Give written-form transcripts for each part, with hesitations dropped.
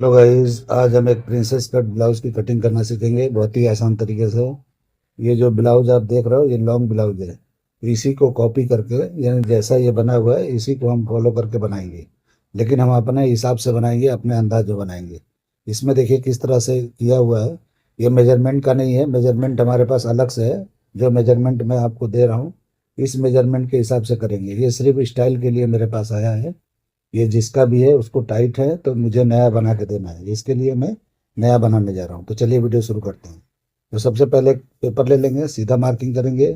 लो guys, आज हम एक प्रिंसेस कट ब्लाउज की कटिंग करना सीखेंगे बहुत ही आसान तरीके से। ये जो ब्लाउज आप देख रहे हो ये लॉन्ग ब्लाउज है। इसी को कॉपी करके, यानी जैसा ये बना हुआ है इसी को हम फॉलो करके बनाएंगे। लेकिन हम अपने हिसाब से बनाएंगे, अपने अंदाज में बनाएंगे। इसमें देखिए किस तरह से किया हुआ है। ये मेजरमेंट का नहीं है, मेजरमेंट हमारे पास अलग से है। जो मेजरमेंट मैं आपको दे रहा हूँ इस मेजरमेंट के हिसाब से करेंगे। ये सिर्फ स्टाइल के लिए मेरे पास आया है। ये जिसका भी है उसको टाइट है तो मुझे नया बना के देना है, इसके लिए मैं नया बनाने जा रहा हूँ। तो चलिए वीडियो शुरू करते हैं। तो सबसे पहले पेपर ले लेंगे, सीधा मार्किंग करेंगे।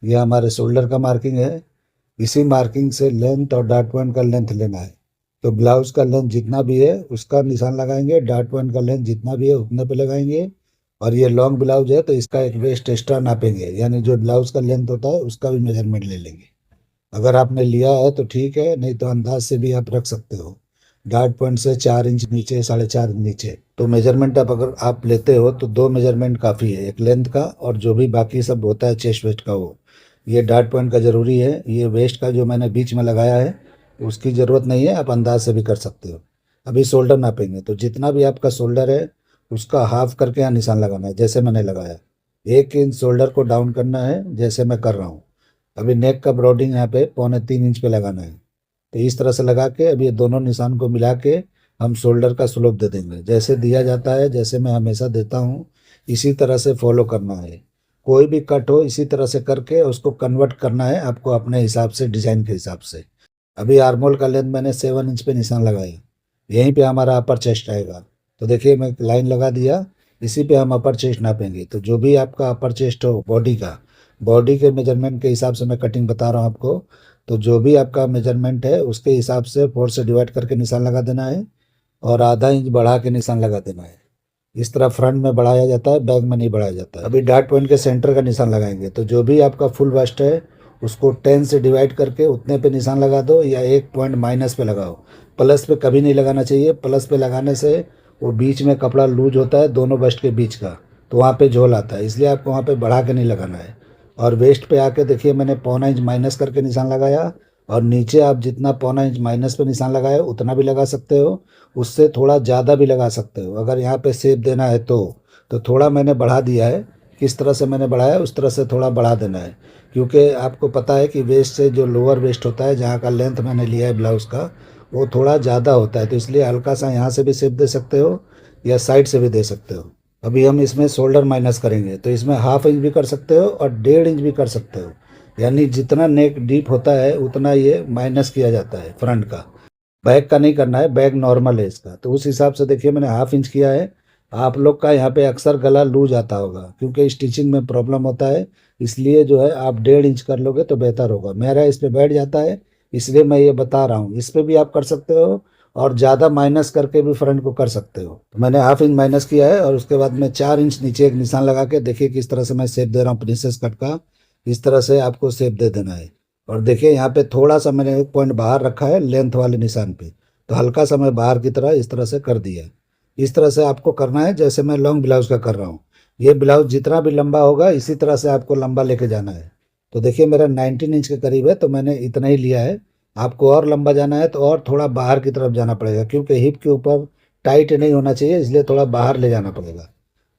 ये हमारे शोल्डर का मार्किंग है। इसी मार्किंग से लेंथ और डार्ट पॉइंट का लेंथ लेना है। तो ब्लाउज का लेंथ जितना भी है उसका निशान लगाएंगे, डार्ट पॉइंट का लेंथ जितना भी है उतने पे लगाएंगे। और ये लॉन्ग ब्लाउज है तो इसका एक वेस्ट एक्स्ट्रा नापेंगे, यानी जो ब्लाउज का लेंथ होता है उसका भी मेजरमेंट ले लेंगे। अगर आपने लिया है तो ठीक है, नहीं तो अंदाज से भी आप रख सकते हो। डार्ट पॉइंट से 4 इंच नीचे, 4.5 इंच नीचे। तो मेजरमेंट आप अगर आप लेते हो तो 2 मेजरमेंट काफ़ी है, एक लेंथ का और जो भी बाकी सब होता है चेस्ट वेस्ट का वो। ये डार्ट पॉइंट का ज़रूरी है। ये वेस्ट का जो मैंने बीच में लगाया है उसकी ज़रूरत नहीं है, आप अंदाज से भी कर सकते हो। अभी शोल्डर नापेंगे तो जितना भी आपका शोल्डर है उसका हाफ करके यहाँ निशान लगाना है, जैसे मैंने लगाया। 1 इंच शोल्डर को डाउन करना है जैसे मैं कर रहा हूँ। अभी नेक का ब्रॉडिंग यहाँ पे 2.75 इंच पे लगाना है। तो इस तरह से लगा के अब ये दोनों निशान को मिला के हम शोल्डर का स्लोप दे देंगे, जैसे दिया जाता है, जैसे मैं हमेशा देता हूँ इसी तरह से फॉलो करना है। कोई भी कट हो इसी तरह से करके उसको कन्वर्ट करना है आपको अपने हिसाब से, डिजाइन के हिसाब से। अभी आर्मोल का लेंथ मैंने 7 इंच पे निशान लगाया, यहीं पे हमारा अपर चेस्ट आएगा। तो देखिए मैं लाइन लगा दिया, इसी पे हम अपर चेस्ट नापेंगे। तो जो भी आपका अपर चेस्ट हो बॉडी का, बॉडी के मेजरमेंट के हिसाब से मैं कटिंग बता रहा हूँ आपको। तो जो भी आपका मेजरमेंट है उसके हिसाब से 4 से डिवाइड करके निशान लगा देना है और आधा इंच बढ़ा के निशान लगा देना है। इस तरह फ्रंट में बढ़ाया जाता है, बैक में नहीं बढ़ाया जाता है। अभी डार्ट पॉइंट के सेंटर का निशान लगाएंगे। तो जो भी आपका फुल बस्ट है उसको 10 से डिवाइड करके उतने पे निशान लगा दो, या 1 पॉइंट माइनस पे लगाओ। प्लस पे कभी नहीं लगाना चाहिए, प्लस पे लगाने से वो बीच में कपड़ा लूज होता है दोनों बस्ट के बीच का, तो वहाँ पे झोल आता है, इसलिए आपको वहाँ पे बढ़ा के नहीं लगाना है। और वेस्ट पे आके देखिए मैंने 0.25 इंच माइनस करके निशान लगाया। और नीचे आप जितना 0.25 इंच माइनस पे निशान लगाए उतना भी लगा सकते हो, उससे थोड़ा ज़्यादा भी लगा सकते हो अगर यहाँ पे शेप देना है तो थोड़ा मैंने बढ़ा दिया है। किस तरह से मैंने बढ़ाया उस तरह से थोड़ा बढ़ा देना है, क्योंकि आपको पता है कि वेस्ट से जो लोअर वेस्ट होता है, जहाँ का लेंथ मैंने लिया है ब्लाउज़ का, वो थोड़ा ज़्यादा होता है। तो इसलिए हल्का सा यहाँ से भी शेप दे सकते हो या साइड से भी दे सकते हो। अभी हम इसमें शोल्डर माइनस करेंगे तो इसमें 1/2 इंच भी कर सकते हो और 1.5 इंच भी कर सकते हो। यानी जितना नेक डीप होता है उतना ये माइनस किया जाता है फ्रंट का। बैक का नहीं करना है, बैक नॉर्मल है इसका। तो उस हिसाब से देखिए मैंने 1/2 इंच किया है। आप लोग का यहाँ पे अक्सर गला लूज आता होगा क्योंकि स्टिचिंग में प्रॉब्लम होता है, इसलिए जो है आप 1.5 इंच कर लोगे तो बेहतर होगा। मेरा इस पे बैठ जाता है इसलिए मैं ये बता रहा हूँ। इस पे भी आप कर सकते हो और ज़्यादा माइनस करके भी फ्रंट को कर सकते हो। तो मैंने 1/2 इंच माइनस किया है और उसके बाद में 4 इंच नीचे एक निशान लगा के देखिए किस तरह से मैं शेप दे रहा हूँ प्रिंसेस कट का। इस तरह से आपको शेप दे देना है। और देखिए यहाँ पे थोड़ा सा मैंने 1 पॉइंट बाहर रखा है लेंथ वाले निशान पे, तो हल्का सा मैं बाहर की तरह इस तरह से कर दिया। इस तरह से आपको करना है जैसे मैं लॉन्ग ब्लाउज का कर रहा हूँ। ये ब्लाउज जितना भी लंबा होगा इसी तरह से आपको लंबा लेके जाना है। तो देखिए मेरा 19 इंच के करीब है तो मैंने इतना ही लिया है। आपको और लंबा जाना है तो और थोड़ा बाहर की तरफ जाना पड़ेगा, क्योंकि हिप के ऊपर टाइट नहीं होना चाहिए, इसलिए थोड़ा बाहर ले जाना पड़ेगा।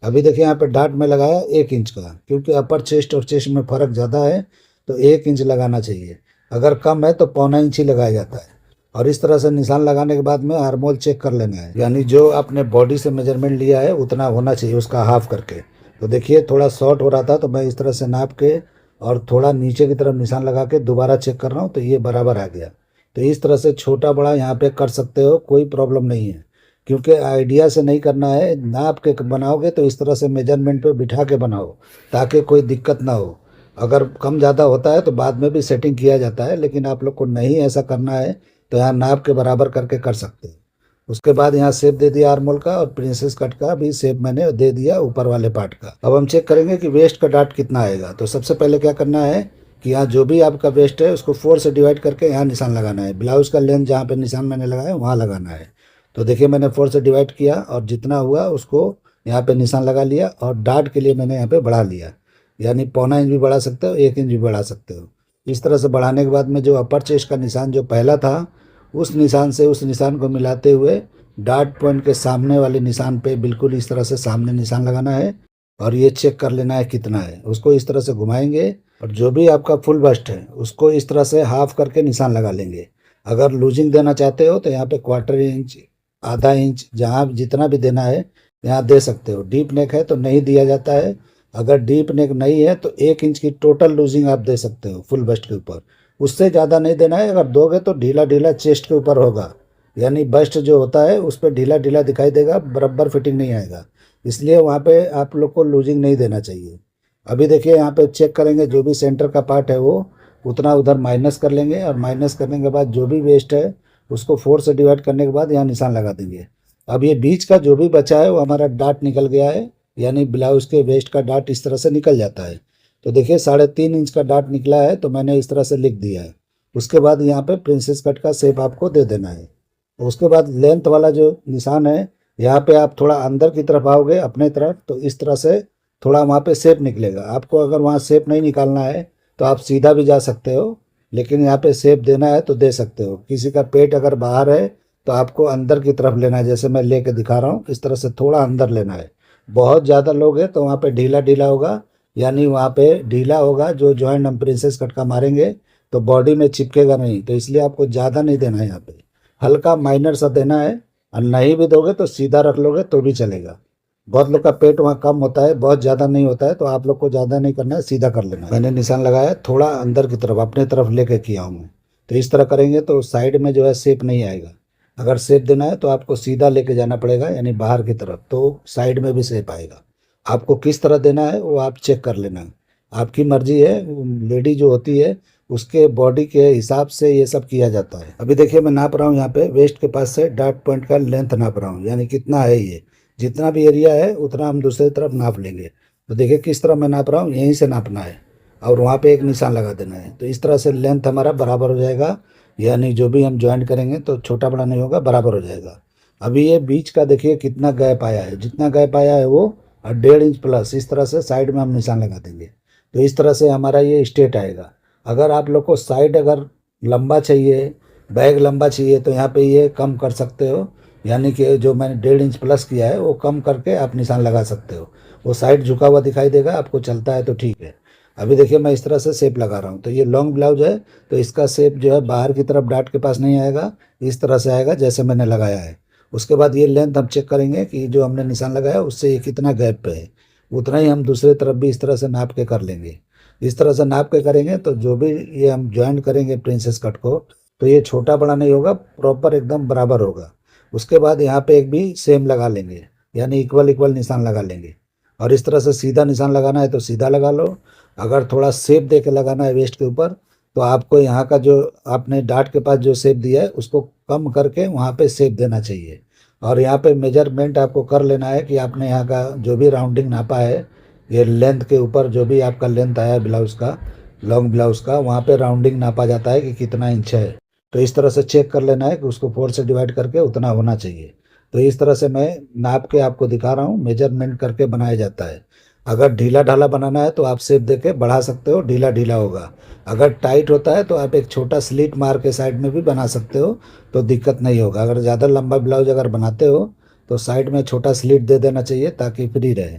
अभी देखिए यहाँ पे डार्ट में लगाया 1 इंच का, क्योंकि अपर चेस्ट और चेस्ट में फ़र्क ज़्यादा है तो 1 इंच लगाना चाहिए। अगर कम है तो 0.25 इंच ही लगाया जाता है। और इस तरह से निशान लगाने के बाद में आर्मोल चेक कर लेना है, यानी जो आपने बॉडी से मेजरमेंट लिया है उतना होना चाहिए उसका हाफ करके। तो देखिए थोड़ा शॉर्ट हो रहा था तो मैं इस तरह से नाप के और थोड़ा नीचे की तरफ निशान लगा के दोबारा चेक कर रहा हूँ तो ये बराबर आ गया। तो इस तरह से छोटा बड़ा यहाँ पे कर सकते हो, कोई प्रॉब्लम नहीं है। क्योंकि आइडिया से नहीं करना है, नाप के बनाओगे तो इस तरह से मेजरमेंट पे बिठा के बनाओ ताकि कोई दिक्कत ना हो। अगर कम ज़्यादा होता है तो बाद में भी सेटिंग किया जाता है, लेकिन आप लोग को नहीं ऐसा करना है तो यहाँ नाप के बराबर करके कर सकते हैं। उसके बाद यहाँ शेप दे दिया आर्मोल का, और प्रिंसेस कट का भी शेप मैंने दे दिया ऊपर वाले पार्ट का। अब हम चेक करेंगे कि वेस्ट का डार्ट कितना आएगा। तो सबसे पहले क्या करना है कि यहाँ जो भी आपका वेस्ट है उसको 4 से डिवाइड करके यहाँ निशान लगाना है। ब्लाउज का लेंथ जहाँ पे निशान मैंने लगाया वहाँ लगाना है। तो देखिए मैंने 4 से डिवाइड किया और जितना हुआ उसको यहाँ पे निशान लगा लिया, और डार्ट के लिए मैंने यहाँ पे बढ़ा लिया। यानी 0.25 इंच भी बढ़ा सकते हो, 1 इंच भी बढ़ा सकते हो। इस तरह से बढ़ाने के बाद में जो अपर चेस्ट का निशान जो पहला था उस निशान से उस निशान को मिलाते हुए डार्ट पॉइंट के सामने वाले निशान पे बिल्कुल इस तरह से सामने निशान लगाना है और ये चेक कर लेना है कितना है। उसको इस तरह से घुमाएंगे और जो भी आपका फुल बस्ट है उसको इस तरह से हाफ करके निशान लगा लेंगे। अगर लूजिंग देना चाहते हो तो यहाँ पे क्वार्टर इंच, आधा इंच, जहाँ जितना भी देना है यहाँ दे सकते हो। डीप नेक है तो नहीं दिया जाता है। अगर डीप नेक नहीं है तो 1 इंच की टोटल लूजिंग आप दे सकते हो फुल बस्ट के ऊपर, उससे ज़्यादा नहीं देना है। अगर दोगे तो ढीला ढीला चेस्ट के ऊपर होगा, यानी बस्ट जो होता है उस पर ढीला ढीला दिखाई देगा, बराबर फिटिंग नहीं आएगा। इसलिए वहाँ पे आप लोग को लूजिंग नहीं देना चाहिए। अभी देखिए यहाँ पे चेक करेंगे, जो भी सेंटर का पार्ट है वो उतना उधर माइनस कर लेंगे और माइनस करने के बाद जो भी वेस्ट है उसको 4 से डिवाइड करने के बाद यहाँ निशान लगा देंगे। अब ये बीच का जो भी बचा है वो हमारा डार्ट निकल गया है, यानी ब्लाउज के वेस्ट का डार्ट इस तरह से निकल जाता है। तो देखिए 3.5 इंच का डार्ट निकला है तो मैंने इस तरह से लिख दिया है। उसके बाद यहाँ पे प्रिंसेस कट का शेप आपको दे देना है। तो उसके बाद लेंथ वाला जो निशान है यहाँ पे आप थोड़ा अंदर की तरफ आओगे अपने तरफ, तो इस तरह से थोड़ा वहाँ पे शेप निकलेगा। आपको अगर वहाँ शेप नहीं निकालना है तो आप सीधा भी जा सकते हो, लेकिन यहाँ पे शेप देना है तो दे सकते हो। किसी का पेट अगर बाहर है तो आपको अंदर की तरफ लेना है, जैसे मैं लेके दिखा रहा हूँ इस तरह से थोड़ा अंदर लेना है। बहुत ज़्यादा लोग हैं तो वहाँ पे ढीला ढीला होगा, यानी वहाँ पे ढीला होगा जो जॉइंट हम प्रिंसेस कट का मारेंगे तो बॉडी में चिपकेगा नहीं, तो इसलिए आपको ज़्यादा नहीं देना है। यहाँ पे हल्का माइनर सा देना है, और नहीं भी दोगे तो सीधा रख लोगे तो भी चलेगा। बहुत लोग का पेट वहाँ कम होता है, बहुत ज़्यादा नहीं होता है, तो आप लोग को ज़्यादा नहीं करना है, सीधा कर लेना है। मैंने निशान लगाया थोड़ा अंदर की तरफ अपने तरफ लेके किया हूँ मैं। तो इस तरह करेंगे तो साइड में जो है शेप नहीं आएगा। अगर शेप देना है तो आपको सीधा लेके जाना पड़ेगा, यानी बाहर की तरफ, तो साइड में भी शेप आएगा। आपको किस तरह देना है वो आप चेक कर लेना, आपकी मर्जी है। लेडी जो होती है उसके बॉडी के हिसाब से ये सब किया जाता है। अभी देखिए मैं नाप रहा हूँ यहाँ पे वेस्ट के पास से डार्ट पॉइंट का लेंथ नाप रहा हूँ, यानी कितना है ये। जितना भी एरिया है उतना हम दूसरी तरफ नाप लेंगे। तो देखिए किस तरह मैं नाप रहा हूँ, यहीं से नापना है और वहाँ पे एक निशान लगा देना है। तो इस तरह से लेंथ हमारा बराबर हो जाएगा, यानी जो भी हम ज्वाइंट करेंगे तो छोटा बड़ा नहीं होगा, बराबर हो जाएगा। अभी ये बीच का देखिए कितना गैप आया है, जितना गैप आया है वो 1.5 इंच प्लस इस तरह से साइड में हम निशान लगा देंगे। तो इस तरह से हमारा ये स्ट्रेट आएगा। अगर आप लोग को साइड अगर लंबा चाहिए, बैग लंबा चाहिए, तो यहाँ पे ये कम कर सकते हो, यानी कि जो मैंने 1.5 इंच प्लस किया है वो कम करके आप निशान लगा सकते हो। वो साइड झुका हुआ दिखाई देगा, आपको चलता है तो ठीक है। अभी देखिए मैं इस तरह से शेप लगा रहा हूँ। तो ये लॉन्ग ब्लाउज है तो इसका शेप जो है बाहर की तरफ डार्ट के पास नहीं आएगा, इस तरह से आएगा जैसे मैंने लगाया है। उसके बाद ये लेंथ हम चेक करेंगे कि जो हमने निशान लगाया उससे ये कितना गैप पे है, उतना ही हम दूसरी तरफ भी इस तरह से नाप के कर लेंगे। इस तरह से नाप के करेंगे तो जो भी ये हम ज्वाइंट करेंगे प्रिंसेस कट को, तो ये छोटा बड़ा नहीं होगा, प्रॉपर एकदम बराबर होगा। उसके बाद यहाँ पे एक भी सेम लगा लेंगे, यानी इक्वल इक्वल निशान लगा लेंगे। और इस तरह से सीधा निशान लगाना है तो सीधा लगा लो। अगर थोड़ा शेप दे के लगाना है वेस्ट के ऊपर तो आपको यहाँ का जो आपने डार्ट के पास जो शेप दिया है उसको कम करके वहाँ पे शेप देना चाहिए। और यहाँ पे मेजरमेंट आपको कर लेना है कि आपने यहाँ का जो भी राउंडिंग नापा है, ये लेंथ के ऊपर जो भी आपका लेंथ आया है ब्लाउज़ का, लॉन्ग ब्लाउज़ का, वहाँ पे राउंडिंग नापा जाता है कि कितना इंच है। तो इस तरह से चेक कर लेना है कि उसको 4 से डिवाइड करके उतना होना चाहिए। तो इस तरह से मैं नाप के आपको दिखा रहा हूँ, मेजरमेंट करके बनाया जाता है। अगर ढीला ढाला बनाना है तो आप शेप दे के बढ़ा सकते हो, ढीला ढीला होगा। अगर टाइट होता है तो आप एक छोटा स्लिट मार के साइड में भी बना सकते हो, तो दिक्कत नहीं होगा। अगर ज़्यादा लंबा ब्लाउज अगर बनाते हो तो साइड में छोटा स्लिट दे देना चाहिए ताकि फ्री रहे।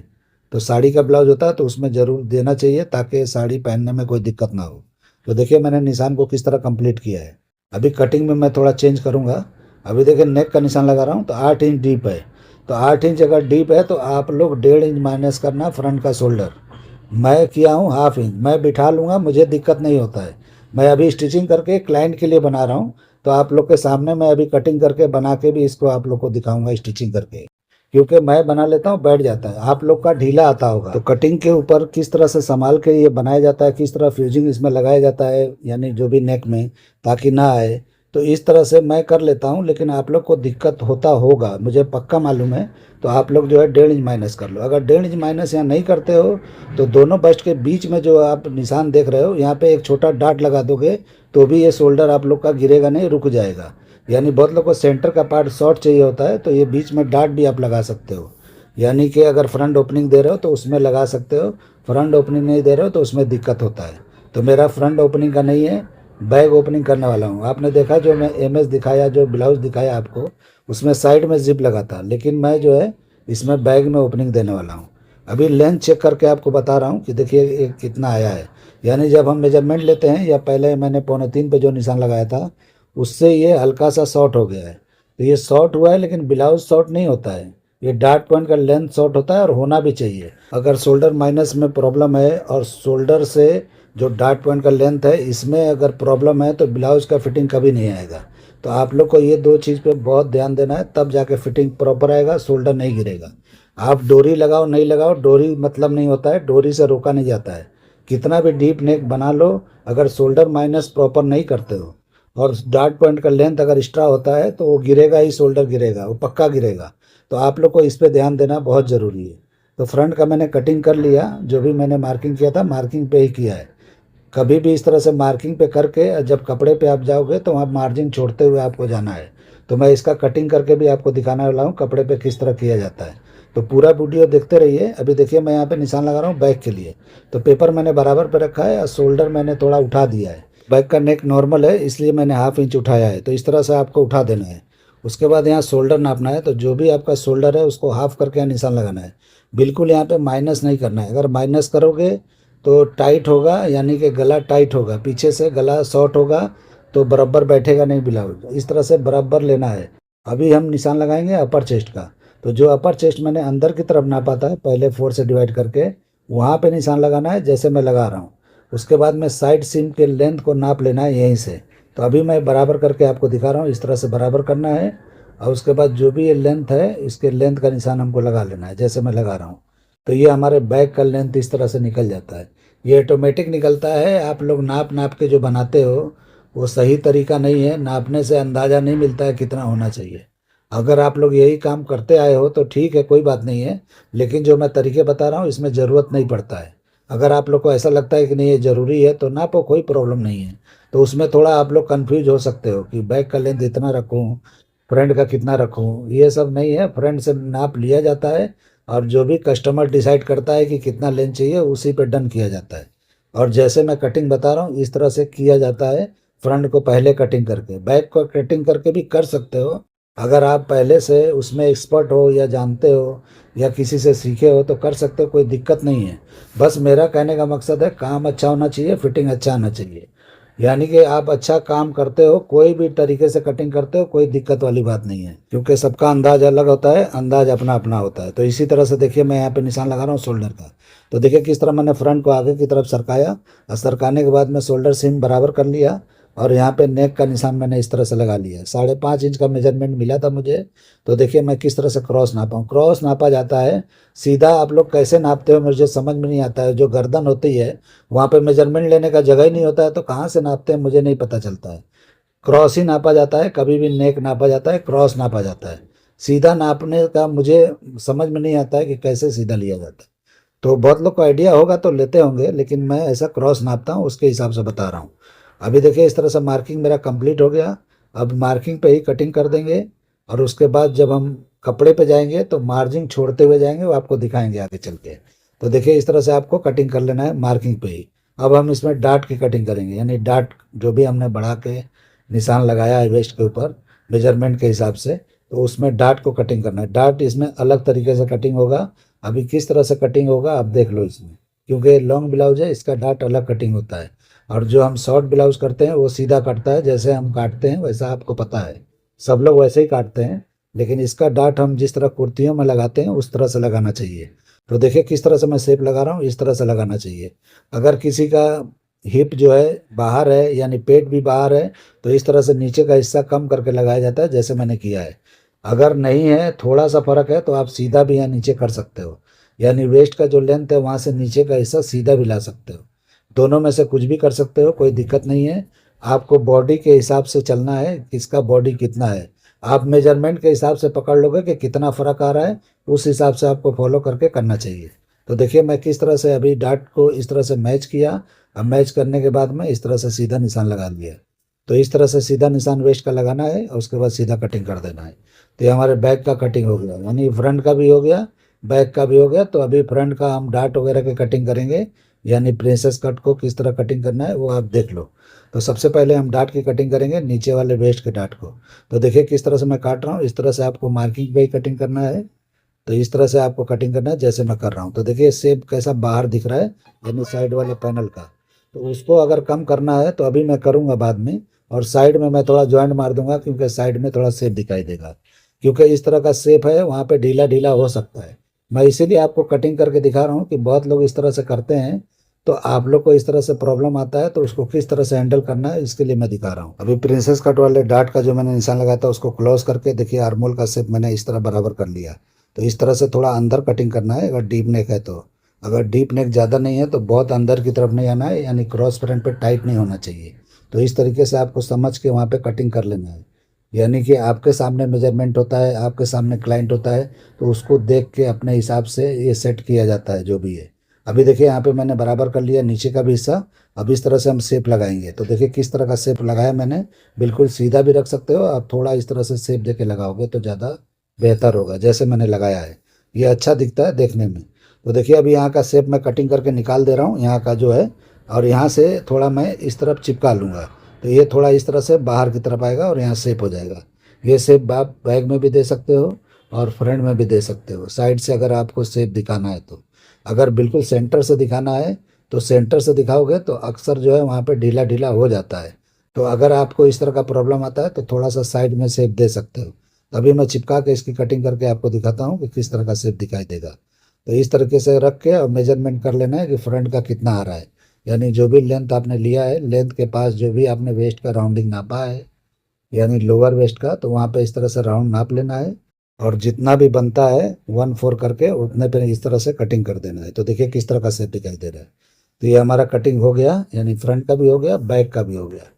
तो साड़ी का ब्लाउज होता है तो उसमें ज़रूर देना चाहिए ताकि साड़ी पहनने में कोई दिक्कत ना हो। तो देखिए मैंने निशान को किस तरह कंप्लीट किया है। अभी कटिंग में मैं थोड़ा चेंज करूँगा। अभी देखिए नेक का निशान लगा रहा हूँ तो 8 इंच डीप है। तो 8 इंच अगर डीप है तो आप लोग 1.5 इंच माइनस करना फ्रंट का शोल्डर। मैं किया हूँ हाफ इंच, मैं बिठा लूँगा, मुझे दिक्कत नहीं होता है। मैं अभी स्टिचिंग करके क्लाइंट के लिए बना रहा हूँ, तो आप लोग के सामने मैं अभी कटिंग करके बना के भी इसको आप लोग को दिखाऊंगा स्टिचिंग करके, क्योंकि मैं बना लेता हूँ बैठ जाता है, आप लोग का ढीला आता होगा। तो कटिंग के ऊपर किस तरह से संभाल के ये बनाया जाता है, किस तरह फ्यूजिंग इसमें लगाया जाता है, यानी जो भी नेक में, ताकि ना आए, तो इस तरह से मैं कर लेता हूँ। लेकिन आप लोग को दिक्कत होता होगा, मुझे पक्का मालूम है। तो आप लोग जो है 1.5 इंच माइनस कर लो। अगर 1.5 इंच माइनस यहाँ नहीं करते हो तो दोनों बस्ट के बीच में जो आप निशान देख रहे हो यहाँ पे एक छोटा डार्ट लगा दोगे तो भी ये शोल्डर आप लोग का गिरेगा नहीं, रुक जाएगा। यानी बहुत लोग को सेंटर का पार्ट शॉर्ट चाहिए होता है तो ये बीच में डार्ट भी आप लगा सकते हो। यानी कि अगर फ्रंट ओपनिंग दे रहे हो तो उसमें लगा सकते हो, फ्रंट ओपनिंग नहीं दे रहे हो तो उसमें दिक्कत होता है। तो मेरा फ्रंट ओपनिंग का नहीं है, बैग ओपनिंग करने वाला हूँ। आपने देखा जो मैं एमएस दिखाया, जो ब्लाउज दिखाया आपको, उसमें साइड में जिप लगा था, लेकिन मैं जो है इसमें बैग में ओपनिंग देने वाला हूँ। अभी लेंथ चेक करके आपको बता रहा हूँ कि देखिए ये कितना आया है। यानी जब हम मेजरमेंट लेते हैं या पहले मैंने 2.25 पे जो निशान लगाया था उससे ये हल्का सा शॉर्ट हो गया है। तो ये शॉर्ट हुआ है, लेकिन ब्लाउज शॉर्ट नहीं होता है, ये डार्ट पॉइंट का लेंथ शॉर्ट होता है और होना भी चाहिए। अगर शोल्डर माइनस में प्रॉब्लम है और शोल्डर से जो डार्ट पॉइंट का लेंथ है इसमें अगर प्रॉब्लम है तो ब्लाउज का फिटिंग कभी नहीं आएगा। तो आप लोग को ये दो चीज़ पे बहुत ध्यान देना है, तब जाके फिटिंग प्रॉपर आएगा, शोल्डर नहीं गिरेगा। आप डोरी लगाओ नहीं लगाओ, डोरी मतलब नहीं होता है, डोरी से रोका नहीं जाता है। कितना भी डीप नेक बना लो, अगर शोल्डर माइनस प्रॉपर नहीं करते हो और डार्ट पॉइंट का लेंथ अगर एक्स्ट्रा होता है तो वो गिरेगा ही, शोल्डर गिरेगा, वो पक्का गिरेगा। तो आप लोग को इस पे ध्यान देना बहुत ज़रूरी है। तो फ्रंट का मैंने कटिंग कर लिया, जो भी मैंने मार्किंग किया था मार्किंग पे ही किया है। कभी भी इस तरह से मार्किंग पे करके जब कपड़े पे आप जाओगे तो वहाँ मार्जिन छोड़ते हुए आपको जाना है। तो मैं इसका कटिंग करके भी आपको दिखाने वाला हूँ कपड़े पे किस तरह किया जाता है। तो पूरा वीडियो देखते रहिए। अभी देखिए मैं यहाँ पे निशान लगा रहा हूँ बैक के लिए। तो पेपर मैंने बराबर पे रखा है और शोल्डर मैंने थोड़ा उठा दिया है। बैक का नेक नॉर्मल है इसलिए मैंने 1/2 इंच उठाया है। तो इस तरह से आपको उठा देना है। उसके बाद यहाँ शोल्डर नापना है, तो जो भी आपका शोल्डर है उसको हाफ करके यहाँ निशान लगाना है। बिल्कुल यहाँ पे माइनस नहीं करना है, अगर माइनस करोगे तो टाइट होगा, यानी कि गला टाइट होगा, पीछे से गला शॉर्ट होगा तो बराबर बैठेगा नहीं ब्लाउज। इस तरह से बराबर लेना है। अभी हम निशान लगाएंगे अपर चेस्ट का। तो जो अपर चेस्ट मैंने अंदर की तरफ नापा था पहले 4 से डिवाइड करके, वहाँ पे निशान लगाना है जैसे मैं लगा रहा हूँ। उसके बाद में साइड सीम के लेंथ को नाप लेना है यहीं से। तो अभी मैं बराबर करके आपको दिखा रहा हूँ, इस तरह से बराबर करना है। और उसके बाद जो भी ये लेंथ है इसके लेंथ का निशान हमको लगा लेना है जैसे मैं लगा रहा हूँ। तो ये हमारे बैक का लेंथ इस तरह से निकल जाता है। ये ऑटोमेटिक निकलता है, आप लोग नाप नाप के जो बनाते हो वो सही तरीका नहीं है। नापने से अंदाज़ा नहीं मिलता है कितना होना चाहिए। अगर आप लोग यही काम करते आए हो तो ठीक है, कोई बात नहीं है। लेकिन जो मैं तरीके बता रहा हूँ इसमें ज़रूरत नहीं पड़ता है। अगर आप लोग को ऐसा लगता है कि नहीं ये ज़रूरी है तो नापो, कोई प्रॉब्लम नहीं है। तो उसमें थोड़ा आप लोग कंफ्यूज हो सकते हो कि बैक का लेंथ इतना रखूँ, फ्रंट का कितना रखूँ, ये सब नहीं है। फ्रंट से नाप लिया जाता है और जो भी कस्टमर डिसाइड करता है कि कितना लेंथ चाहिए उसी पे डन किया जाता है। और जैसे मैं कटिंग बता रहा हूँ इस तरह से किया जाता है। फ्रंट को पहले कटिंग करके, बैक को कटिंग करके भी कर सकते हो। अगर आप पहले से उसमें एक्सपर्ट हो या जानते हो या किसी से सीखे हो तो कर सकते हो, कोई दिक्कत नहीं है। बस मेरा कहने का मकसद है काम अच्छा होना चाहिए, फिटिंग अच्छा आना चाहिए। यानी कि आप अच्छा काम करते हो, कोई भी तरीके से कटिंग करते हो, कोई दिक्कत वाली बात नहीं है, क्योंकि सबका अंदाज अलग होता है, अंदाज अपना अपना होता है। तो इसी तरह से देखिए मैं यहाँ पे निशान लगा रहा हूँ शोल्डर का। तो देखिए किस तरह मैंने फ्रंट को आगे की तरफ सरकाया और सरकाने के बाद में शोल्डर सीम बराबर कर लिया और यहाँ पे नेक का निशान मैंने इस तरह से लगा लिया। 5.5 इंच का मेजरमेंट मिला था मुझे। तो देखिए मैं किस तरह से क्रॉस नापा हूँ। क्रॉस नापा जाता है, सीधा आप लोग कैसे नापते हो मुझे समझ में नहीं आता है। जो गर्दन होती है वहाँ पे मेजरमेंट लेने का जगह ही नहीं होता है, तो कहाँ से नापते हैं मुझे नहीं पता चलता है। क्रॉस ही नापा जाता है, कभी भी नेक नापा जाता है, क्रॉस नापा जाता है। सीधा नापने का मुझे समझ में नहीं आता है कि कैसे सीधा लिया जाता है। तो बहुत लोग को आइडिया होगा तो लेते होंगे, लेकिन मैं ऐसा क्रॉस नापता हूँ उसके हिसाब से बता रहा हूँ। अभी देखिए इस तरह से मार्किंग मेरा कंप्लीट हो गया। अब मार्किंग पे ही कटिंग कर देंगे और उसके बाद जब हम कपड़े पे जाएंगे तो मार्जिन छोड़ते हुए जाएंगे, वो आपको दिखाएंगे आगे चल के। तो देखिए इस तरह से आपको कटिंग कर लेना है मार्किंग पे ही। अब हम इसमें डार्ट की कटिंग करेंगे, यानी डार्ट जो भी हमने बढ़ा के निशान लगाया है वेस्ट के ऊपर मेजरमेंट के हिसाब से, तो उसमें डार्ट को कटिंग करना है। डार्ट इसमें अलग तरीके से कटिंग होगा। अभी किस तरह से कटिंग होगा आप देख लो इसमें, क्योंकि लॉन्ग ब्लाउज है इसका डार्ट अलग कटिंग होता है। और जो हम शॉर्ट ब्लाउज करते हैं वो सीधा कटता है, जैसे हम काटते हैं वैसा आपको पता है, सब लोग वैसे ही काटते हैं। लेकिन इसका डार्ट हम जिस तरह कुर्तियों में लगाते हैं उस तरह से लगाना चाहिए। तो देखिए किस तरह से मैं शेप लगा रहा हूँ, इस तरह से लगाना चाहिए। अगर किसी का हिप जो है बाहर है यानी पेट भी बाहर है तो इस तरह से नीचे का हिस्सा कम करके लगाया जाता है जैसे मैंने किया है। अगर नहीं है, थोड़ा सा फर्क है, तो आप सीधा भी यहाँ नीचे कर सकते हो, यानी वेस्ट का जो लेंथ है वहाँ से नीचे का हिस्सा सीधा भी ला सकते हो। दोनों में से कुछ भी कर सकते हो, कोई दिक्कत नहीं है। आपको बॉडी के हिसाब से चलना है, किसका बॉडी कितना है। आप मेजरमेंट के हिसाब से पकड़ लोगे कि कितना फ़र्क आ रहा है, उस हिसाब से आपको फॉलो करके करना चाहिए। तो देखिए मैं किस तरह से अभी डार्ट को इस तरह से मैच किया। अब मैच करने के बाद में इस तरह से सीधा निशान लगा दिया। तो इस तरह से सीधा निशान वेस्ट का लगाना है और उसके बाद सीधा कटिंग कर देना है। तो ये हमारे बैक का कटिंग हो गया, यानी फ्रंट का भी हो गया, बैक का भी हो गया। तो अभी फ्रंट का हम डार्ट वगैरह की कटिंग करेंगे। यानी प्रिंसेस कट को किस तरह कटिंग करना है वो आप देख लो। तो सबसे पहले हम डाट की कटिंग करेंगे, नीचे वाले वेस्ट के डाट को। तो देखिए किस तरह से मैं काट रहा हूँ, इस तरह से आपको मार्किंग पे ही कटिंग करना है। तो इस तरह से आपको कटिंग करना है जैसे मैं कर रहा हूँ। तो देखिए शेप कैसा बाहर दिख रहा है, यानी साइड वाले पैनल का। तो उसको अगर कम करना है तो अभी मैं करूँगा बाद में, और साइड में मैं थोड़ा जॉइंट मार दूंगा, क्योंकि साइड में थोड़ा शेप दिखाई देगा। क्योंकि इस तरह का शेप है वहाँ पे ढीला ढीला हो सकता है। मैं इसीलिए आपको कटिंग करके दिखा रहा हूँ कि बहुत लोग इस तरह से करते हैं, तो आप लोग को इस तरह से प्रॉब्लम आता है, तो उसको किस तरह से हैंडल करना है इसके लिए मैं दिखा रहा हूँ। अभी प्रिंसेस कट वाले डार्ट का जो मैंने निशान लगाया था उसको क्लोज करके देखिए आर्मोल का शेप मैंने इस तरह बराबर कर लिया। तो इस तरह से थोड़ा अंदर कटिंग करना है अगर डीप नेक है तो। अगर डीप नेक ज़्यादा नहीं है तो बहुत अंदर की तरफ नहीं आना है, यानी क्रॉस फ्रंट पे टाइट नहीं होना चाहिए। तो इस तरीके से आपको समझ के वहाँ पे कटिंग कर लेना है। यानी कि आपके सामने मेजरमेंट होता है, आपके सामने क्लाइंट होता है, तो उसको देख के अपने हिसाब से ये सेट किया जाता है जो भी है। अभी देखिए यहाँ पे मैंने बराबर कर लिया नीचे का भी हिस्सा। अब इस तरह से हम शेप लगाएंगे। तो देखिए किस तरह का शेप लगाया मैंने, बिल्कुल सीधा भी रख सकते हो आप, थोड़ा इस तरह से शेप दे के लगाओगे तो ज़्यादा बेहतर होगा, जैसे मैंने लगाया है ये अच्छा दिखता है देखने में। तो देखिए अभी यहाँ का शेप मैं कटिंग करके निकाल दे रहा हूँ यहाँ का जो है, और यहाँ से थोड़ा मैं इस तरफ चिपका लूँगा। तो ये थोड़ा इस तरह से बाहर की तरफ आएगा और यहाँ शेप हो जाएगा। ये शेप आप बैग में भी दे सकते हो और फ्रंट में भी दे सकते हो, साइड से अगर आपको शेप दिखाना है तो। अगर बिल्कुल सेंटर से दिखाना है तो सेंटर से दिखाओगे तो अक्सर जो है वहाँ पे ढीला ढीला हो जाता है। तो अगर आपको इस तरह का प्रॉब्लम आता है तो थोड़ा सा साइड में शेप दे सकते हो। तभी मैं चिपका के इसकी कटिंग करके आपको दिखाता हूँ कि किस तरह का शेप दिखाई देगा। तो इस तरीके से रख के और मेजरमेंट कर लेना है कि फ्रंट का कितना आ रहा है, यानी जो भी लेंथ आपने लिया है, लेंथ के पास जो भी आपने वेस्ट का राउंडिंग नापा है, यानी लोअर वेस्ट का, तो वहाँ पे इस तरह से राउंड नाप लेना है। और जितना भी बनता है 1/4 करके उतने पे इस तरह से कटिंग कर देना है। तो देखिए किस तरह का शेप दिखाई दे रहा है। तो ये हमारा कटिंग हो गया, यानी फ्रंट का भी हो गया, बैक का भी हो गया।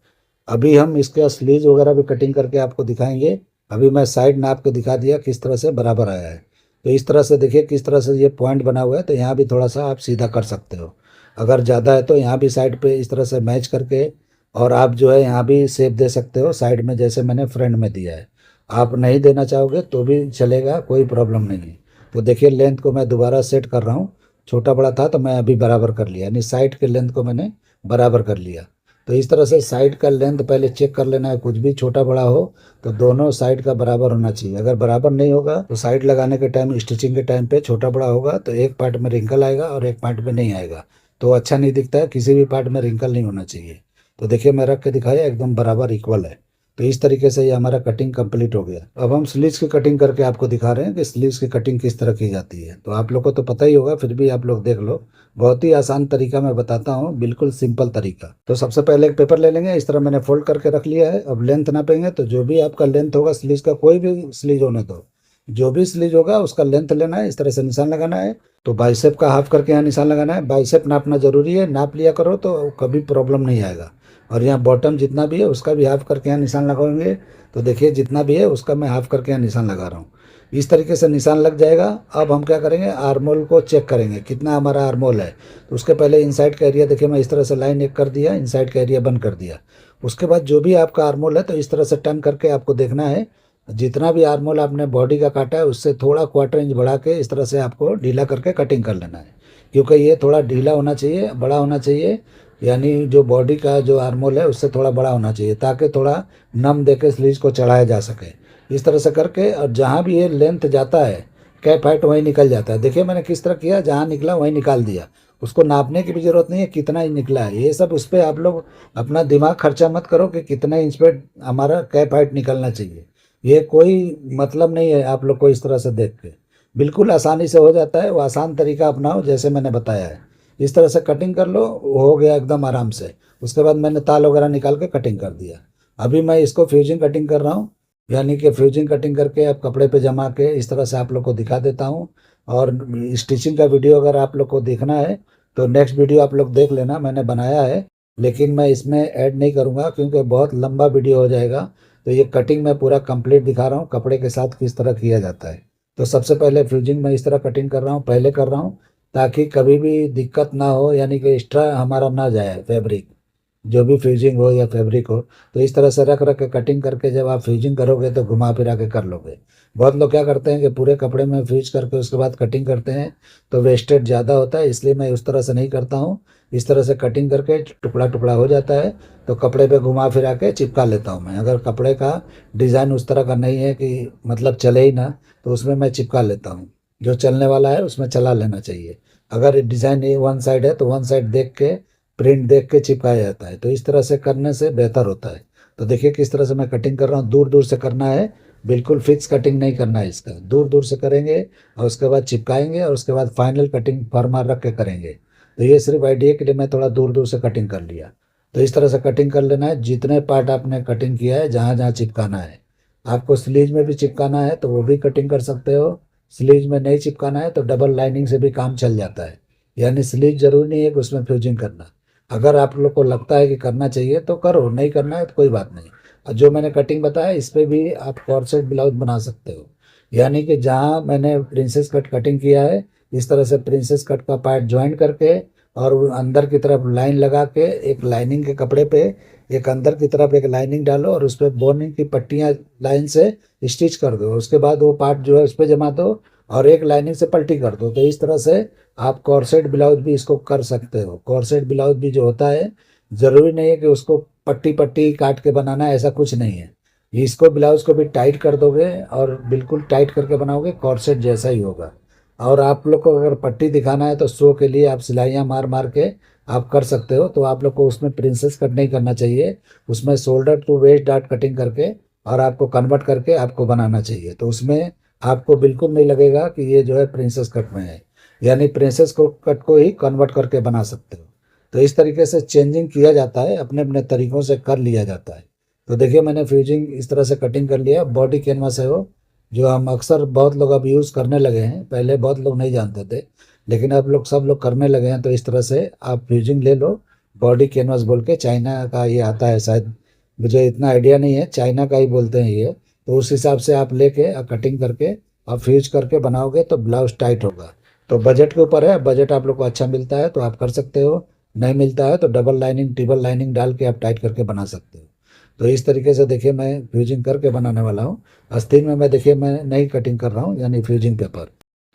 अभी हम इसका स्लीव वगैरह भी कटिंग करके आपको दिखाएंगे। अभी मैं साइड नाप के दिखा दिया किस तरह से बराबर आया है। तो इस तरह से देखिए किस तरह से ये पॉइंट बना हुआ है, तो यहाँ भी थोड़ा सा आप सीधा कर सकते हो। अगर ज़्यादा है तो यहाँ भी साइड पे इस तरह से मैच करके, और आप जो है यहाँ भी शेप दे सकते हो साइड में, जैसे मैंने फ्रंट में दिया है। आप नहीं देना चाहोगे तो भी चलेगा, कोई प्रॉब्लम नहीं है। तो देखिए लेंथ को मैं दोबारा सेट कर रहा हूँ, छोटा बड़ा था तो मैं अभी बराबर कर लिया, यानी साइड के लेंथ को मैंने बराबर कर लिया। तो इस तरह से साइड का लेंथ पहले चेक कर लेना है, कुछ भी छोटा बड़ा हो तो दोनों साइड का बराबर होना चाहिए। अगर बराबर नहीं होगा तो साइड लगाने के टाइम, स्टिचिंग के टाइम पे छोटा बड़ा होगा तो एक पार्ट में रिंकल आएगा और एक पार्ट में नहीं आएगा, तो अच्छा नहीं दिखता है। किसी भी पार्ट में रिंकल नहीं होना चाहिए। तो देखिए मैं रख के दिखाया एकदम बराबर इक्वल है। तो इस तरीके से ये हमारा कटिंग कंप्लीट हो गया। अब हम स्लीव्स की कटिंग करके आपको दिखा रहे हैं कि स्लीव्स की कटिंग किस तरह की जाती है। तो आप लोग को तो पता ही होगा, फिर भी आप लोग देख लो, बहुत ही आसान तरीका मैं बताता हूँ, बिल्कुल सिंपल तरीका। तो सबसे पहले एक पेपर ले लेंगे, इस तरह मैंने फोल्ड करके रख लिया है। अब लेंथ नापेंगे, तो जो भी आपका लेंथ होगा स्लीव का, कोई भी स्लीव होने दो, जो भी स्लीव होगा उसका लेंथ लेना है, इस तरह से निशान लगाना है। तो बाइसेप का हाफ करके यहाँ निशान लगाना है। बाइसेप नापना जरूरी है, नाप लिया करो तो कभी प्रॉब्लम नहीं आएगा। और यहाँ बॉटम जितना भी है उसका भी हाफ करके यहाँ निशान लगाएंगे। तो देखिए जितना भी है उसका मैं हाफ करके यहाँ निशान लगा रहा हूँ। इस तरीके से निशान लग जाएगा। अब हम क्या करेंगे, आर्मोल को चेक करेंगे कितना हमारा आर्मोल है। तो उसके पहले इनसाइड का एरिया देखिए, मैं इस तरह से लाइन एक कर दिया, इनसाइड का एरिया बंद कर दिया। उसके बाद जो भी आपका आर्मोल है तो इस तरह से टर्न करके आपको देखना है, जितना भी आर्मोल आपने बॉडी का काटा है उससे थोड़ा 1/4 इंच बढ़ा के इस तरह से आपको ढीला करके कटिंग कर लेना है। क्योंकि ये थोड़ा ढीला होना चाहिए, बड़ा होना चाहिए, यानी जो बॉडी का जो आर्मोल है उससे थोड़ा बड़ा होना चाहिए, ताकि थोड़ा नम दे के स्लीव्स को चढ़ाया जा सके। इस तरह से करके, और जहाँ भी ये लेंथ जाता है कैप हाइट वहीं निकल जाता है। देखिए मैंने किस तरह किया, जहाँ निकला वहीं निकाल दिया। उसको नापने की भी जरूरत नहीं है कितना ही निकला है, ये सब उस पर आप लोग अपना दिमाग खर्चा मत करो कि कितना इंच पे हमारा कैप हाइट निकलना चाहिए। ये कोई मतलब नहीं है आप लोग को इस तरह से देख के, बिल्कुल आसानी से हो जाता है। वो आसान तरीका अपनाओ जैसे मैंने बताया है। इस तरह से कटिंग कर लो, हो गया एकदम आराम से। उसके बाद मैंने ताल वगैरह निकाल के कटिंग कर दिया। अभी मैं इसको फ्यूजिंग कटिंग कर रहा हूँ, यानी कि फ्यूजिंग कटिंग करके अब कपड़े पे जमा के इस तरह से आप लोग को दिखा देता हूँ। और स्टिचिंग का वीडियो अगर आप लोग को देखना है तो नेक्स्ट वीडियो आप लोग देख लेना, मैंने बनाया है, लेकिन मैं इसमें ऐड नहीं करूँगा क्योंकि बहुत लंबा वीडियो हो जाएगा। तो ये कटिंग मैं पूरा कंप्लीट दिखा रहा हूँ कपड़े के साथ किस तरह किया जाता है। तो सबसे पहले फ्यूजिंग में इस तरह कटिंग कर रहा हूँ, पहले कर रहा हूँ, ताकि कभी भी दिक्कत ना हो, यानी कि एक्स्ट्रा हमारा ना जाए फैब्रिक। जो भी फ्यूजिंग हो या फैब्रिक हो। तो इस तरह से रख रख के कटिंग करके जब आप फ्यूजिंग करोगे तो घुमा फिरा के कर लोगे। बहुत लोग क्या करते हैं कि पूरे कपड़े में फ्यूज करके उसके बाद कटिंग करते हैं, तो वेस्टेज ज़्यादा होता है, इसलिए मैं उस तरह से नहीं करता हूँ। इस तरह से कटिंग करके टुकड़ा टुकड़ा हो जाता है, तो कपड़े पे घुमा फिरा के चिपका लेता हूँ मैं। अगर कपड़े का डिज़ाइन उस तरह का नहीं है कि मतलब चले ही ना, तो उसमें मैं चिपका लेता हूँ। जो चलने वाला है उसमें चला लेना चाहिए। अगर डिज़ाइन ये वन साइड है तो वन साइड देख के, प्रिंट देख के चिपकाया जाता है। तो इस तरह से करने से बेहतर होता है। तो देखिए किस तरह से मैं कटिंग कर रहा हूँ, दूर दूर से करना है, बिल्कुल फिक्स कटिंग नहीं करना है इसका, दूर दूर से करेंगे और उसके बाद चिपकाएंगे और उसके बाद फाइनल कटिंग फॉर्मा रख के करेंगे। तो ये सिर्फ आइडिया के लिए मैं थोड़ा दूर दूर से कटिंग कर लिया। तो इस तरह से कटिंग कर लेना है, जितने पार्ट आपने कटिंग किया है, जहाँ जहाँ चिपकाना है। आपको स्लीव में भी चिपकाना है तो वो भी कटिंग कर सकते हो। स्लीव में नहीं चिपकाना है तो डबल लाइनिंग से भी काम चल जाता है। यानी स्लीव जरूरी नहीं है कि उसमें फ्यूजिंग करना। अगर आप लोग को लगता है कि करना चाहिए तो करो, नहीं करना है तो कोई बात नहीं। और जो मैंने कटिंग बताया इस पे भी आप कॉर्सेट ब्लाउज बना सकते हो। यानी कि जहाँ मैंने प्रिंसेस कट कटिंग किया है, इस तरह से प्रिंसेस कट का पार्ट ज्वाइन करके और वो अंदर की तरफ लाइन लगा के एक लाइनिंग के कपड़े पे एक अंदर की तरफ एक लाइनिंग डालो और उस पर बोनिंग की पट्टियाँ लाइन से स्टिच कर दो। उसके बाद वो पार्ट जो है उस पर जमा दो और एक लाइनिंग से पल्टी कर दो। तो इस तरह से आप कॉर्सेट ब्लाउज भी इसको कर सकते हो। कॉर्सेट ब्लाउज भी जो होता है, ज़रूरी नहीं है कि उसको पट्टी पट्टी काट के बनाना है, ऐसा कुछ नहीं है। इसको ब्लाउज को भी टाइट कर दोगे और बिल्कुल टाइट करके बनाओगे, कॉर्सेट जैसा ही होगा। और आप लोग को अगर पट्टी दिखाना है तो शो के लिए आप सिलाइयाँ मार मार के आप कर सकते हो। तो आप लोग को उसमें प्रिंसेस कट नहीं करना चाहिए, उसमें shoulder to waist dart cutting करके और आपको कन्वर्ट करके आपको बनाना चाहिए। तो उसमें आपको बिल्कुल नहीं लगेगा कि ये जो है प्रिंसेस कट में है। यानी प्रिंसेस को कट को ही कन्वर्ट करके बना सकते हो। तो इस तरीके से चेंजिंग किया जाता है, अपने अपने तरीक़ों से कर लिया जाता है। तो देखिए मैंने फ्यूजिंग इस तरह से कटिंग कर लिया। बॉडी कैनवास है वो, जो हम अक्सर बहुत लोग अब यूज़ करने लगे हैं, पहले बहुत लोग नहीं जानते थे, लेकिन अब लोग सब लोग करने लगे हैं। तो इस तरह से आप फ्यूजिंग ले लो, बॉडी कैनवास बोल के, चाइना का ये आता है शायद, मुझे इतना आइडिया नहीं है, चाइना का ही बोलते हैं ये। तो उस हिसाब से आप लेके कटिंग करके आप फ्यूज करके बनाओगे तो ब्लाउज टाइट होगा। तो बजट के ऊपर है, बजट आप लोग को अच्छा मिलता है तो आप कर सकते हो, नहीं मिलता है तो डबल लाइनिंग ट्रिपल लाइनिंग डाल के आप टाइट करके बना सकते हो। तो इस तरीके से देखिए मैं फ्यूजिंग करके बनाने वाला हूँ। आस्तीन में मैं देखिए मैं नहीं कटिंग कर रहा हूँ, यानी फ्यूजिंग पेपर।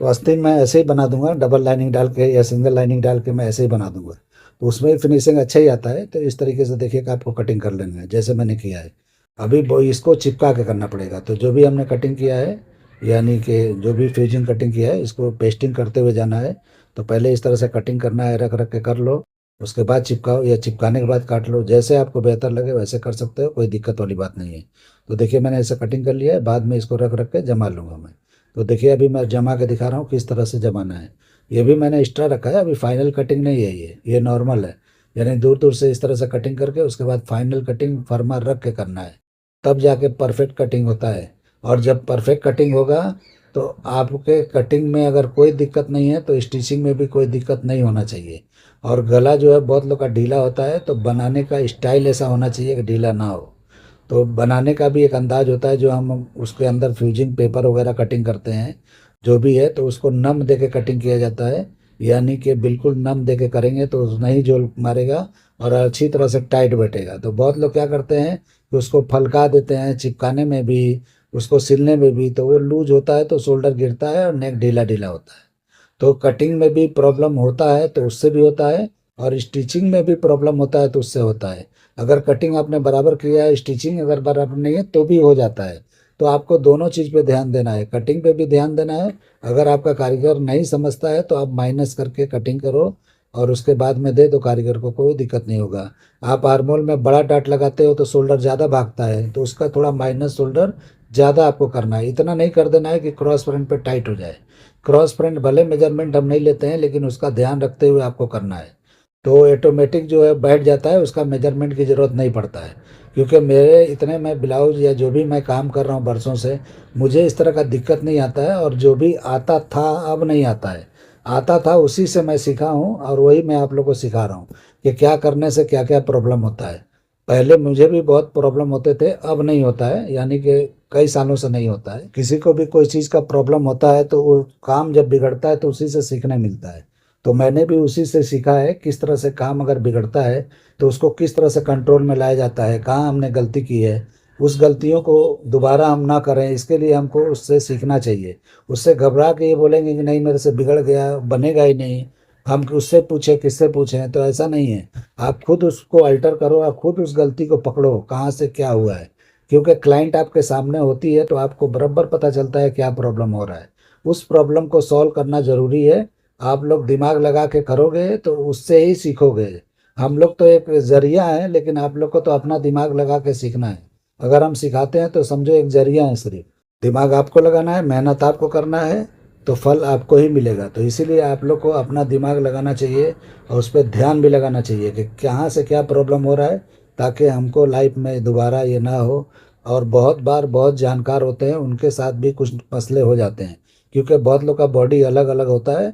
तो आस्तीन मैं ऐसे ही बना दूंगा, डबल लाइनिंग डाल के या सिंगल लाइनिंग डाल के मैं ऐसे ही बना दूंगा। तो उसमें फिनिशिंग अच्छा ही आता है। तो इस तरीके से देखिए कि आपको कटिंग कर लेना है जैसे मैंने किया है। अभी वो इसको चिपका के करना पड़ेगा। तो जो भी हमने कटिंग किया है, यानी कि जो भी फ्यूजिंग कटिंग किया है, इसको पेस्टिंग करते हुए जाना है। तो पहले इस तरह से कटिंग करना है, रख रख के कर लो, उसके बाद चिपकाओ या चिपकाने के बाद काट लो, जैसे आपको बेहतर लगे वैसे कर सकते हो, कोई दिक्कत वाली बात नहीं है। तो देखिए मैंने ऐसे कटिंग कर लिया है, बाद में इसको रख रख के जमा लूँगा मैं। तो देखिए अभी मैं जमा के दिखा रहा हूँ किस तरह से जमाना है। ये भी मैंने एक्स्ट्रा रखा है, अभी फाइनल कटिंग नहीं है ये नॉर्मल है। यानी दूर दूर से इस तरह से कटिंग करके उसके बाद फाइनल कटिंग फर्मा रख के करना है, तब जाके परफेक्ट कटिंग होता है। और जब परफेक्ट कटिंग होगा तो आपके कटिंग में अगर कोई दिक्कत नहीं है तो स्टिचिंग में भी कोई दिक्कत नहीं होना चाहिए। और गला जो है बहुत लोग का ढीला होता है, तो बनाने का स्टाइल ऐसा होना चाहिए कि ढीला ना हो। तो बनाने का भी एक अंदाज होता है, जो हम उसके अंदर फ्यूजिंग पेपर वगैरह कटिंग करते हैं जो भी है, तो उसको नम दे के कटिंग किया जाता है। यानी कि बिल्कुल नम दे के करेंगे तो नहीं जोल मारेगा और अच्छी तरह से टाइट बैठेगा। तो बहुत लोग क्या करते हैं कि उसको फलका देते हैं, चिपकाने में भी, उसको सिलने में भी, तो वो लूज होता है तो शोल्डर गिरता है और नेक ढीला ढीला होता है। तो कटिंग में भी प्रॉब्लम होता है तो उससे भी होता है, और स्टिचिंग में भी प्रॉब्लम होता है तो उससे होता है। अगर कटिंग आपने बराबर किया है, स्टिचिंग अगर बराबर नहीं है तो भी हो जाता है। तो आपको दोनों चीज़ पे ध्यान देना है, कटिंग पे भी ध्यान देना है। अगर आपका कारीगर नहीं समझता है तो आप माइनस करके कटिंग करो और उसके बाद में दे दो कारीगर को, कोई दिक्कत नहीं होगा। आप आर्मोल में बड़ा डाट लगाते हो तो शोल्डर ज़्यादा भागता है, तो उसका थोड़ा माइनस शोल्डर ज़्यादा आपको करना है। इतना नहीं कर देना है कि क्रॉस फ्रंट पे टाइट हो जाए। क्रॉस फ्रंट भले मेजरमेंट हम नहीं लेते हैं, लेकिन उसका ध्यान रखते हुए आपको करना है। तो ऑटोमेटिक जो है बैठ जाता है, उसका मेजरमेंट की ज़रूरत नहीं पड़ता है। क्योंकि मेरे इतने मैं ब्लाउज या जो भी मैं काम कर रहा हूँ बरसों से, मुझे इस तरह का दिक्कत नहीं आता है। और जो भी आता था अब नहीं आता है, आता था उसी से मैं सीखा हूँ और वही मैं आप लोग को सिखा रहा हूँ कि क्या करने से क्या क्या प्रॉब्लम होता है। पहले मुझे भी बहुत प्रॉब्लम होते थे, अब नहीं होता है, यानी कि कई सालों से नहीं होता है। किसी को भी कोई चीज़ का प्रॉब्लम होता है तो वो काम जब बिगड़ता है तो उसी से सीखने मिलता है। तो मैंने भी उसी से सीखा है किस तरह से काम अगर बिगड़ता है तो उसको किस तरह से कंट्रोल में लाया जाता है, कहाँ हमने गलती की है, उस गलतियों को दोबारा हम ना करें, इसके लिए हमको उससे सीखना चाहिए। उससे घबरा के ये बोलेंगे कि नहीं मेरे से बिगड़ गया, बनेगा ही नहीं, हम उससे पूछे किससे पूछें, तो ऐसा नहीं है। आप खुद उसको अल्टर करो, आप खुद उस गलती को पकड़ो कहाँ से क्या हुआ है। क्योंकि क्लाइंट आपके सामने होती है तो आपको बराबर पता चलता है क्या प्रॉब्लम हो रहा है। उस प्रॉब्लम को सॉल्व करना जरूरी है। आप लोग दिमाग लगा के करोगे तो उससे ही सीखोगे। हम लोग तो एक जरिया है, लेकिन आप लोग को तो अपना दिमाग लगा के सीखना है। अगर हम सिखाते हैं तो समझो एक जरिया है सिर्फ। दिमाग आपको लगाना है, मेहनत आपको करना है, तो फल आपको ही मिलेगा। तो इसीलिए आप लोग को अपना दिमाग लगाना चाहिए और उस पर ध्यान भी लगाना चाहिए कि कहाँ से क्या प्रॉब्लम हो रहा है, ताकि हमको लाइफ में दोबारा ये ना हो। और बहुत बार बहुत जानकार होते हैं उनके साथ भी कुछ मसले हो जाते हैं, क्योंकि बहुत लोग का बॉडी अलग अलग होता है।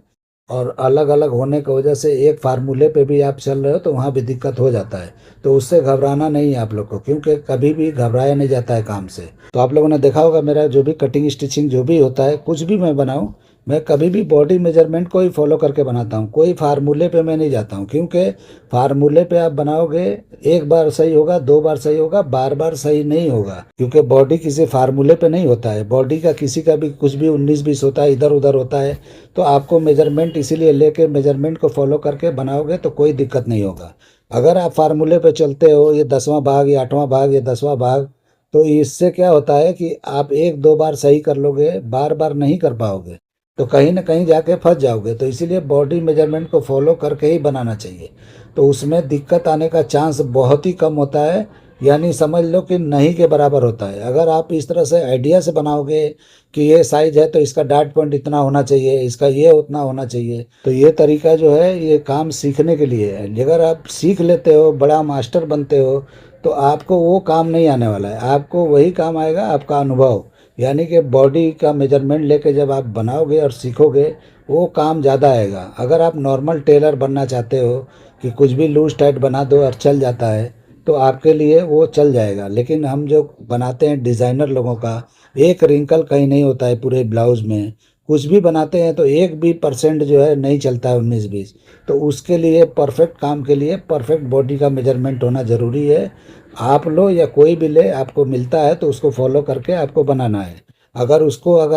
और अलग अलग होने की वजह से एक फार्मूले पे भी आप चल रहे हो तो वहाँ भी दिक्कत हो जाता है। तो उससे घबराना नहीं है आप लोग को, क्योंकि कभी भी घबराया नहीं जाता है काम से। तो आप लोगों ने देखा होगा मेरा जो भी कटिंग स्टिचिंग जो भी होता है, कुछ भी मैं बनाऊं, मैं कभी भी बॉडी मेजरमेंट को ही फॉलो करके बनाता हूँ, कोई फार्मूले पे मैं नहीं जाता हूँ। क्योंकि फार्मूले पे आप बनाओगे, एक बार सही होगा, दो बार सही होगा, बार बार सही नहीं होगा। क्योंकि बॉडी किसी फार्मूले पे नहीं होता है, बॉडी का किसी का भी कुछ भी 19-20 होता है, इधर उधर होता है। तो आपको मेजरमेंट इसीलिए लेके मेजरमेंट को फॉलो करके बनाओगे तो कोई दिक्कत नहीं होगा। अगर आप फार्मूले पे चलते हो, ये 10वां भाग, ये 8वां भाग, ये 10वां भाग, तो इससे क्या होता है कि आप एक दो बार सही कर लोगे, बार बार नहीं कर पाओगे, तो कहीं ना कहीं जाके फंस जाओगे। तो इसीलिए बॉडी मेजरमेंट को फॉलो करके ही बनाना चाहिए। तो उसमें दिक्कत आने का चांस बहुत ही कम होता है, यानी समझ लो कि नहीं के बराबर होता है। अगर आप इस तरह से आइडिया से बनाओगे कि ये साइज है तो इसका डार्ट पॉइंट इतना होना चाहिए, इसका ये उतना होना चाहिए, तो ये तरीका जो है ये काम सीखने के लिए है। अगर आप सीख लेते हो, बड़ा मास्टर बनते हो, तो आपको वो काम नहीं आने वाला है। आपको वही काम आएगा, आपका अनुभव। यानी कि बॉडी का मेजरमेंट लेके जब आप बनाओगे और सीखोगे, वो काम ज़्यादा आएगा। अगर आप नॉर्मल टेलर बनना चाहते हो कि कुछ भी लूज टाइट बना दो और चल जाता है, तो आपके लिए वो चल जाएगा। लेकिन हम जो बनाते हैं डिज़ाइनर लोगों का, एक रिंकल कहीं नहीं होता है पूरे ब्लाउज में। कुछ भी बनाते हैं तो एक भी परसेंट जो है नहीं चलता है, 19-20। तो उसके लिए परफेक्ट काम के लिए परफेक्ट बॉडी का मेजरमेंट होना ज़रूरी है। आप लो या कोई भी ले, आपको मिलता है तो उसको फॉलो करके आपको बनाना है। अगर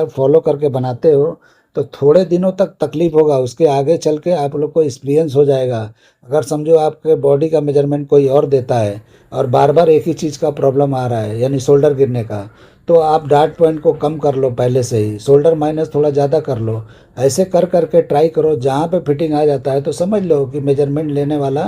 फॉलो करके बनाते हो तो थोड़े दिनों तक तकलीफ होगा, उसके आगे चल के आप लोग को एक्सपीरियंस हो जाएगा। अगर समझो आपके बॉडी का मेजरमेंट कोई और देता है और बार बार एक ही चीज़ का प्रॉब्लम आ रहा है, यानी शोल्डर गिरने का, तो आप डार्ट पॉइंट को कम कर लो, पहले से ही शोल्डर माइनस थोड़ा ज़्यादा कर लो। ऐसे कर करके ट्राई करो, जहाँ पे फिटिंग आ जाता है तो समझ लो कि मेजरमेंट लेने वाला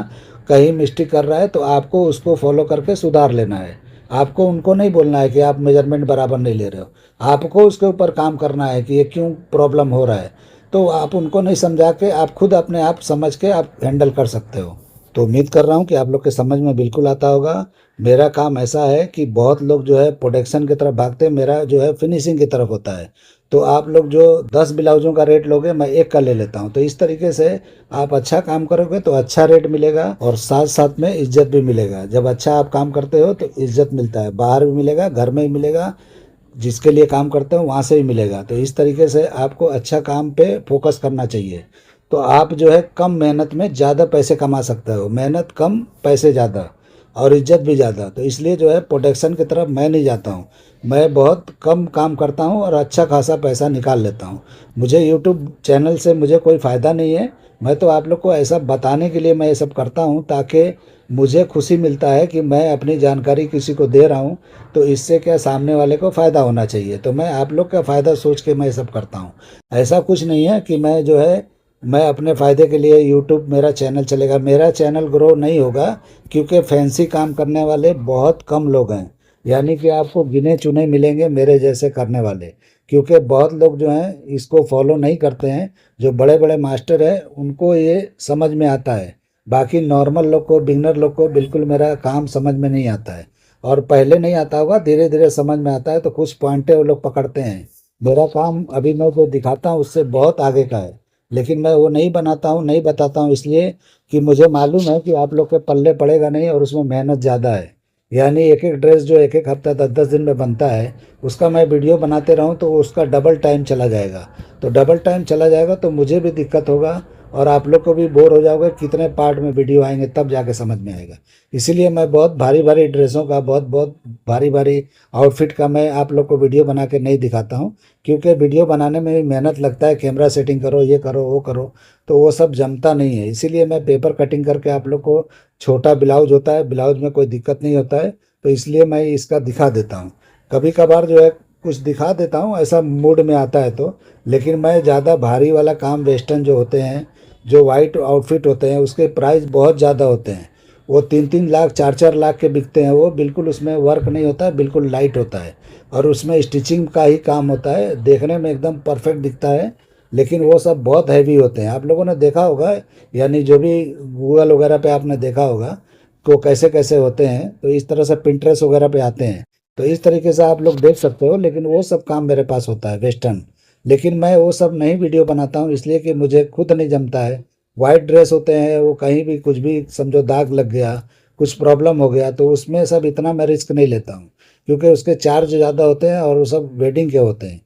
कहीं मिस्टेक कर रहा है, तो आपको उसको फॉलो करके सुधार लेना है। आपको उनको नहीं बोलना है कि आप मेजरमेंट बराबर नहीं ले रहे हो, आपको उसके ऊपर काम करना है कि ये क्यों प्रॉब्लम हो रहा है। तो आप उनको नहीं समझा के, आप खुद अपने आप समझ के आप हैंडल कर सकते हो। तो उम्मीद कर रहा हूँ कि आप लोग के समझ में बिल्कुल आता होगा। मेरा काम ऐसा है कि बहुत लोग जो है प्रोडक्शन की तरफ भागते हैं, मेरा जो है फिनिशिंग की तरफ होता है। तो आप लोग जो 10 ब्लाउजों का रेट लोगे, मैं एक का ले लेता हूँ। तो इस तरीके से आप अच्छा काम करोगे तो अच्छा रेट मिलेगा और साथ साथ में इज्जत भी मिलेगा। जब अच्छा आप काम करते हो तो इज्जत मिलता है, बाहर भी मिलेगा, घर में भी मिलेगा, जिसके लिए काम करते हो वहाँ से भी मिलेगा। तो इस तरीके से आपको अच्छा काम पे फोकस करना चाहिए। तो आप जो है कम मेहनत में ज़्यादा पैसे कमा सकते हो, मेहनत कम पैसे ज़्यादा और इज्जत भी ज़्यादा। तो इसलिए जो है प्रोडक्शन की तरफ मैं नहीं जाता हूँ, मैं बहुत कम काम करता हूँ और अच्छा खासा पैसा निकाल लेता हूँ। मुझे यूट्यूब चैनल से मुझे कोई फ़ायदा नहीं है, मैं तो आप लोग को ऐसा बताने के लिए मैं ये सब करता हूँ, ताकि मुझे खुशी मिलता है कि मैं अपनी जानकारी किसी को दे रहा हूँ। तो इससे क्या, सामने वाले को फ़ायदा होना चाहिए। तो मैं आप लोग का फ़ायदा सोच के मैं ये सब करता हूँ। ऐसा कुछ नहीं है कि मैं जो है मैं अपने फ़ायदे के लिए यूट्यूब मेरा चैनल चलेगा, मेरा चैनल ग्रो नहीं होगा, क्योंकि फैंसी काम करने वाले बहुत कम लोग हैं। यानी कि आपको गिने चुने मिलेंगे मेरे जैसे करने वाले, क्योंकि बहुत लोग जो हैं इसको फॉलो नहीं करते हैं। जो बड़े बड़े मास्टर हैं उनको ये समझ में आता है, बाकी नॉर्मल लोग को, बिगनर लोग को बिल्कुल मेरा काम समझ में नहीं आता है। और पहले नहीं आता होगा, धीरे धीरे समझ में आता है, तो कुछ पॉइंटें वो लोग पकड़ते हैं। मेरा काम अभी मैं जो दिखाता हूँ उससे बहुत आगे का है, लेकिन मैं वो नहीं बनाता हूँ, नहीं बताता हूँ, इसलिए कि मुझे मालूम है कि आप लोग के पल्ले पड़ेगा नहीं और उसमें मेहनत ज़्यादा है। यानी एक एक ड्रेस जो एक एक हफ्ता 10-10 दिन में बनता है, उसका मैं वीडियो बनाते रहूँ तो उसका डबल टाइम चला जाएगा। तो डबल टाइम चला जाएगा तो मुझे भी दिक्कत होगा और आप लोग को भी बोर हो जाओगे, कितने पार्ट में वीडियो आएंगे तब जाके समझ में आएगा। इसीलिए मैं बहुत भारी भारी ड्रेसों का, बहुत बहुत भारी भारी आउटफिट का मैं आप लोग को वीडियो बना के नहीं दिखाता हूँ, क्योंकि वीडियो बनाने में भी मेहनत लगता है, कैमरा सेटिंग करो, ये करो वो करो, तो वो सब जमता नहीं है। इसीलिए मैं पेपर कटिंग करके आप लोग को, छोटा ब्लाउज होता है, ब्लाउज में कोई दिक्कत नहीं होता है, तो इसलिए मैं इसका दिखा देता हूँ। कभी कभार जो है कुछ दिखा देता हूँ, ऐसा मूड में आता है तो। लेकिन मैं ज़्यादा भारी वाला काम, वेस्टर्न जो होते हैं, जो वाइट आउटफिट होते हैं, उसके प्राइस बहुत ज़्यादा होते हैं। वो 3-3 लाख 4-4 लाख के बिकते हैं। वो बिल्कुल उसमें वर्क नहीं होता है, बिल्कुल लाइट होता है, और उसमें स्टिचिंग का ही काम होता है, देखने में एकदम परफेक्ट दिखता है। लेकिन वो सब बहुत हैवी होते हैं, आप लोगों ने देखा होगा, यानी जो भी गूगल वगैरह पे आपने देखा होगा को कैसे कैसे होते हैं, तो इस तरह से पिंटरेस्ट वगैरह पे आते हैं, तो इस तरीके से आप लोग देख सकते हो। लेकिन वो सब काम मेरे पास होता है वेस्टर्न, लेकिन मैं वो सब नहीं वीडियो बनाता हूँ, इसलिए कि मुझे खुद नहीं जमता है। वाइट ड्रेस होते हैं, वो कहीं भी कुछ भी समझो दाग लग गया, कुछ प्रॉब्लम हो गया, तो उसमें सब इतना मैं रिस्क नहीं लेता हूँ, क्योंकि उसके चार्ज ज़्यादा होते हैं और वो सब वेडिंग के होते हैं।